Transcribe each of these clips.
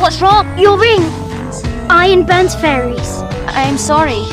What's wrong? Your ring! Iron burns fairies. I'm sorry.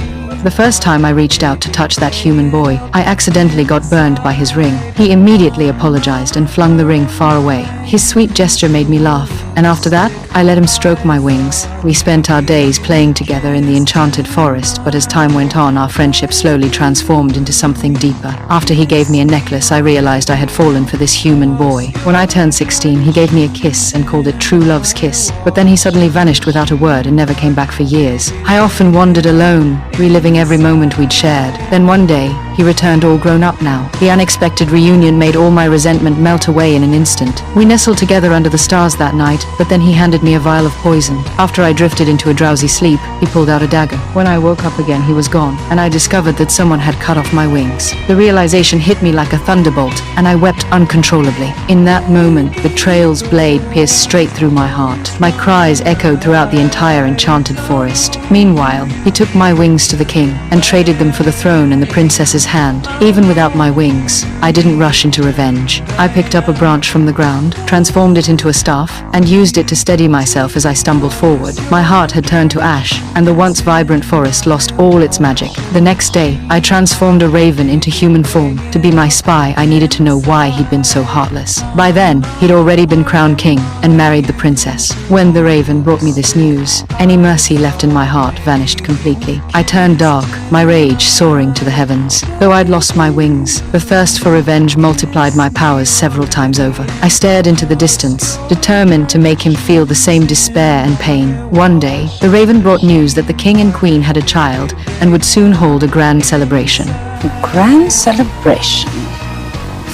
The first time I reached out to touch that human boy, I accidentally got burned by his ring. He immediately apologized and flung the ring far away. His sweet gesture made me laugh, and after that, I let him stroke my wings. We spent our days playing together in the enchanted forest, but as time went on, our friendship slowly transformed into something deeper. After he gave me a necklace, I realized I had fallen for this human boy. When I turned 16, he gave me a kiss and called it true love's kiss, but then he suddenly vanished without a word and never came back for years. I often wandered alone, reliving every moment we'd shared. Then one day, he returned all grown up now. The unexpected reunion made all my resentment melt away in an instant. We nestled together under the stars that night, but then he handed me a vial of poison. After I drifted into a drowsy sleep, he pulled out a dagger. When I woke up again, he was gone, and I discovered that someone had cut off my wings. The realization hit me like a thunderbolt, and I wept uncontrollably. In that moment, Betrayal's blade pierced straight through my heart. My cries echoed throughout the entire enchanted forest. Meanwhile, he took my wings to the king and traded them for the throne and the princess's hand. Even without my wings, I didn't rush into revenge. I picked up a branch from the ground, transformed it into a staff, and used it to steady myself as I stumbled forward. My heart had turned to ash, and the once vibrant forest lost all its magic. The next day, I transformed a raven into human form. To be my spy, I needed to know why he'd been so heartless. By then, he'd already been crowned king and married the princess. When the raven brought me this news, any mercy left in my heart vanished completely. I turned dark, my rage soaring to the heavens. Though I'd lost my wings, the thirst for revenge multiplied my powers several times over. I stared into the distance, determined to make him feel the same despair and pain. One day, the raven brought news that the king and queen had a child and would soon hold a grand celebration. A grand celebration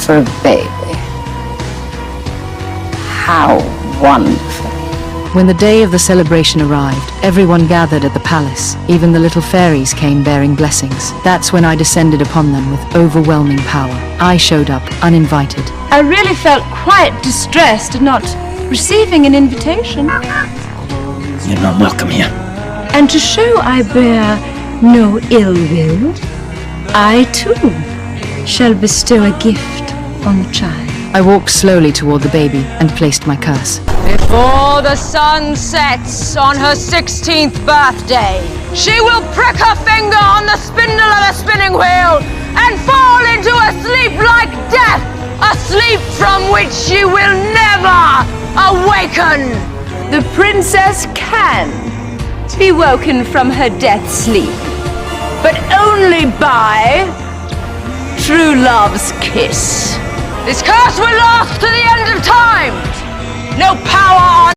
for a baby. How wonderful. When the day of the celebration arrived, everyone gathered at the palace. Even the little fairies came bearing blessings. That's when I descended upon them with overwhelming power. I showed up uninvited. I really felt quite distressed at not receiving an invitation. You're not welcome here. And to show I bear no ill will, I too shall bestow a gift on the child. I walked slowly toward the baby and placed my curse. Before the sun sets on her 16th birthday, she will prick her finger on the spindle of the spinning wheel and fall into a sleep like death, a sleep from which she will never awaken. The princess can be woken from her death sleep, but only by true love's kiss. This curse will last to the end of time. No power on